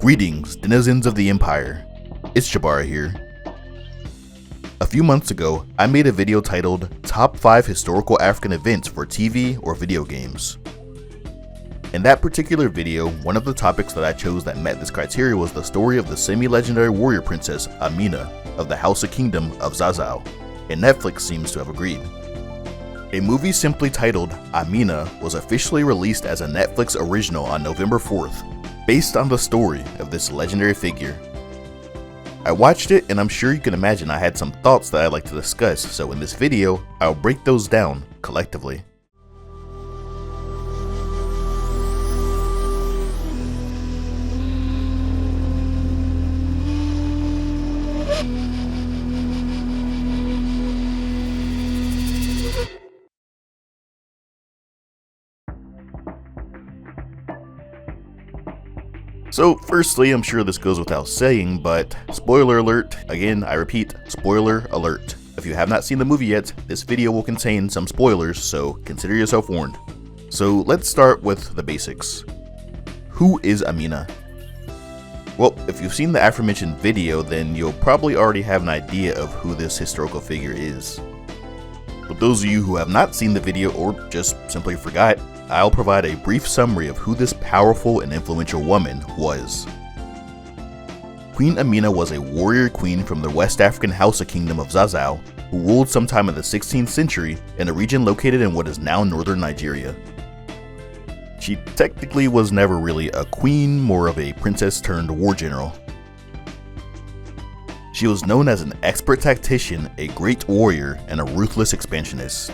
Greetings, denizens of the Empire. It's Jabara here. A few months ago, I made a video titled Top 5 Historical African Events for TV or Video Games. In that particular video, one of the topics that I chose that met this criteria was the story of the semi-legendary warrior princess Amina of the Hausa Kingdom of Zazzau, and Netflix seems to have agreed. A movie simply titled Amina was officially released as a Netflix original on November 4th, based on the story of this legendary figure. I watched it and I'm sure you can imagine I had some thoughts that I'd like to discuss, so in this video, I'll break those down collectively. So firstly, I'm sure this goes without saying, but spoiler alert, again, I repeat, spoiler alert. If you have not seen the movie yet, this video will contain some spoilers, so consider yourself warned. So let's start with the basics. Who is Amina? Well, if you've seen the aforementioned video, then you'll probably already have an idea of who this historical figure is. For those of you who have not seen the video or just simply forgot, I'll provide a brief summary of who this powerful and influential woman was. Queen Amina was a warrior queen from the West African Hausa Kingdom of Zazzau, who ruled sometime in the 16th century in a region located in what is now northern Nigeria. She technically was never really a queen, more of a princess turned war general. She was known as an expert tactician, a great warrior, and a ruthless expansionist.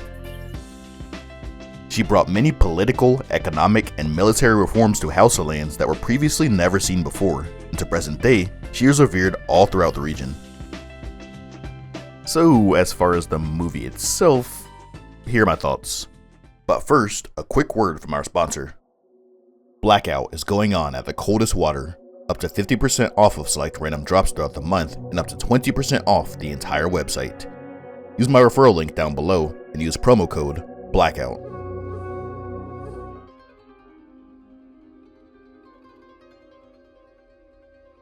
She brought many political, economic, and military reforms to Hausa lands that were previously never seen before, and to present day, she is revered all throughout the region. So, as far as the movie itself, here are my thoughts. But first, a quick word from our sponsor. Blackout is going on at the Coldest Water, up to 50% off of select random drops throughout the month, and up to 20% off the entire website. Use my referral link down below, and use promo code BLACKOUT.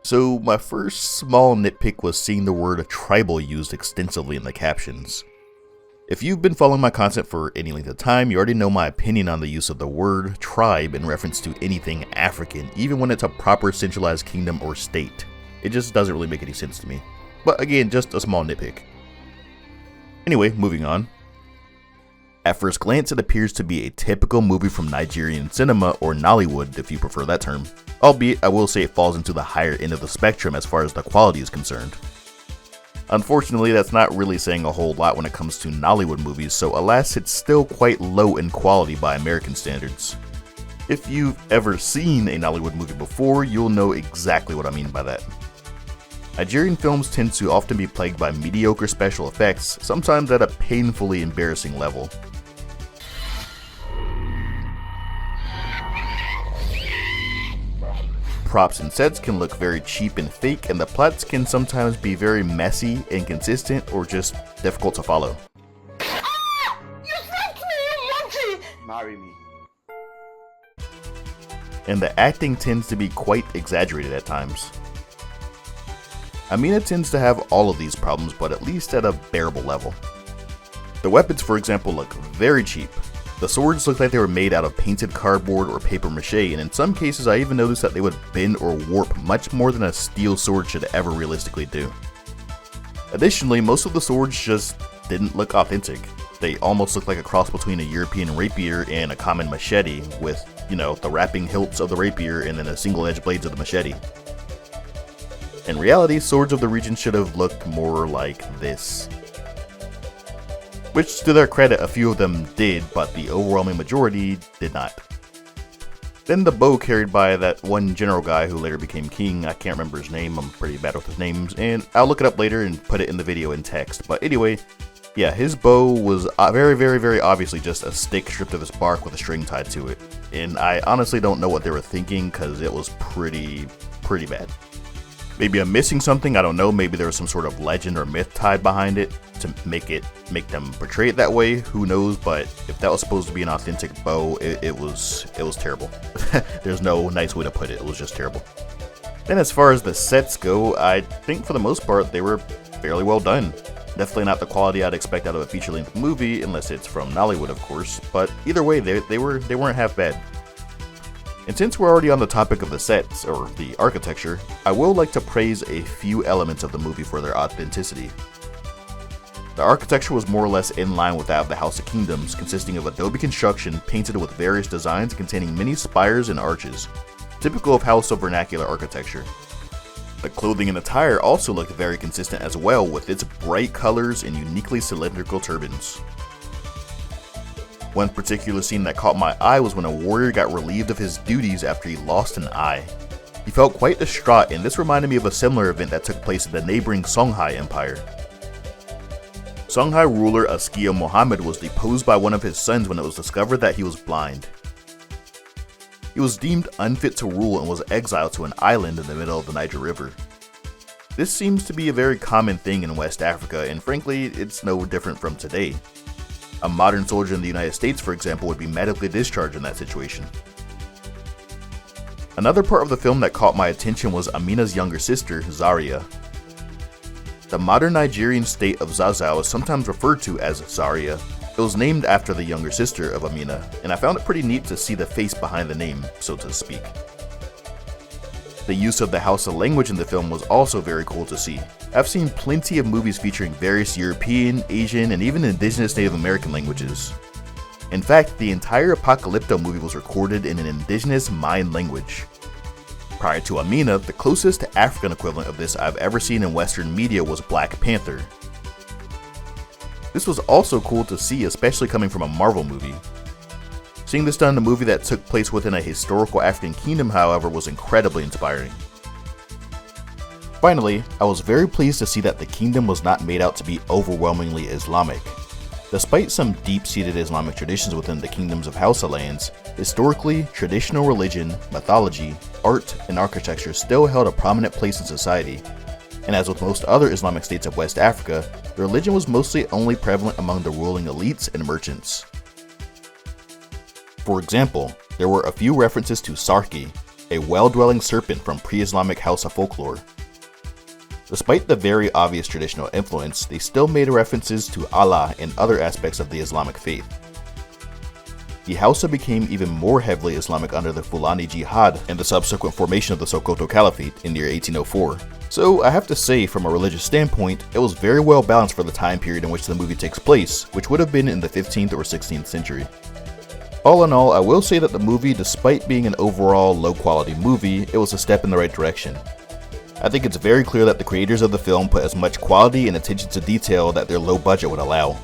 So my first small nitpick was seeing the word tribal used extensively in the captions. If you've been following my content for any length of time, you already know my opinion on the use of the word tribe in reference to anything African, even when it's a proper centralized kingdom or state. It just doesn't really make any sense to me. But again, just a small nitpick. Anyway, moving on. At first glance, it appears to be a typical movie from Nigerian cinema, or Nollywood if you prefer that term. Albeit, I will say it falls into the higher end of the spectrum as far as the quality is concerned. Unfortunately, that's not really saying a whole lot when it comes to Nollywood movies, so alas, it's still quite low in quality by American standards. If you've ever seen a Nollywood movie before, you'll know exactly what I mean by that. Nigerian films tend to often be plagued by mediocre special effects, sometimes at a painfully embarrassing level. Props and sets can look very cheap and fake, and the plots can sometimes be very messy, inconsistent, or just difficult to follow. Ah! You fucked me, monkey! Marry me. And the acting tends to be quite exaggerated at times. Amina tends to have all of these problems, but at least at a bearable level. The weapons, for example, look very cheap. The swords look like they were made out of painted cardboard or paper mache, and in some cases I even noticed that they would bend or warp much more than a steel sword should ever realistically do. Additionally, most of the swords just didn't look authentic. They almost looked like a cross between a European rapier and a common machete, with, the wrapping hilts of the rapier and then the single edge blades of the machete. In reality, swords of the region should have looked more like this. Which, to their credit, a few of them did, but the overwhelming majority did not. Then the bow carried by that one general guy who later became king. I can't remember his name, I'm pretty bad with his names, and I'll look it up later and put it in the video in text. But anyway, yeah, his bow was very obviously just a stick stripped of its bark with a string tied to it. And I honestly don't know what they were thinking, because it was pretty bad. Maybe I'm missing something, I don't know, maybe there was some sort of legend or myth tied behind it to make them portray it that way, who knows, but if that was supposed to be an authentic bow, it was terrible. There's no nice way to put it, it was just terrible. And as far as the sets go, I think for the most part they were fairly well done. Definitely not the quality I'd expect out of a feature-length movie, unless it's from Nollywood of course, but either way they weren't half bad. And since we're already on the topic of the sets, or the architecture, I will like to praise a few elements of the movie for their authenticity. The architecture was more or less in line with that of the House of Kingdoms, consisting of adobe construction painted with various designs containing many spires and arches, typical of House of Vernacular architecture. The clothing and attire also looked very consistent as well, with its bright colors and uniquely cylindrical turbans. One particular scene that caught my eye was when a warrior got relieved of his duties after he lost an eye. He felt quite distraught, and this reminded me of a similar event that took place in the neighboring Songhai Empire. Songhai ruler Askia Muhammad was deposed by one of his sons when it was discovered that he was blind. He was deemed unfit to rule and was exiled to an island in the middle of the Niger River. This seems to be a very common thing in West Africa, and frankly, it's no different from today. A modern soldier in the United States, for example, would be medically discharged in that situation. Another part of the film that caught my attention was Amina's younger sister, Zaria. The modern Nigerian state of Zazzau is sometimes referred to as Zaria. It was named after the younger sister of Amina, and I found it pretty neat to see the face behind the name, so to speak. The use of the Hausa language in the film was also very cool to see. I've seen plenty of movies featuring various European, Asian, and even indigenous Native American languages. In fact, the entire Apocalypto movie was recorded in an indigenous Mayan language. Prior to Amina, the closest African equivalent of this I've ever seen in Western media was Black Panther. This was also cool to see, especially coming from a Marvel movie. Seeing this done in a movie that took place within a historical African kingdom, however, was incredibly inspiring. Finally, I was very pleased to see that the kingdom was not made out to be overwhelmingly Islamic. Despite some deep-seated Islamic traditions within the kingdoms of Hausa lands, historically, traditional religion, mythology, art, and architecture still held a prominent place in society. And as with most other Islamic states of West Africa, the religion was mostly only prevalent among the ruling elites and merchants. For example, there were a few references to Sarki, a well-dwelling serpent from pre-Islamic Hausa folklore. Despite the very obvious traditional influence, they still made references to Allah and other aspects of the Islamic faith. The Hausa became even more heavily Islamic under the Fulani Jihad and the subsequent formation of the Sokoto Caliphate in the year 1804. So I have to say, from a religious standpoint, it was very well balanced for the time period in which the movie takes place, which would have been in the 15th or 16th century. All in all, I will say that the movie, despite being an overall low-quality movie, it was a step in the right direction. I think it's very clear that the creators of the film put as much quality and attention to detail that their low budget would allow.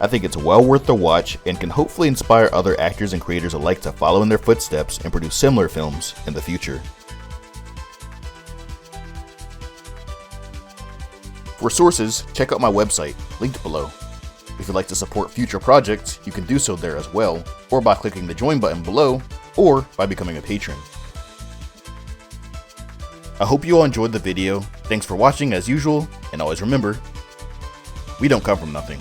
I think it's well worth the watch and can hopefully inspire other actors and creators alike to follow in their footsteps and produce similar films in the future. For sources, check out my website, linked below. If you'd like to support future projects, you can do so there as well, or by clicking the join button below, or by becoming a patron. I hope you all enjoyed the video. Thanks for watching as usual, and always remember, we don't come from nothing.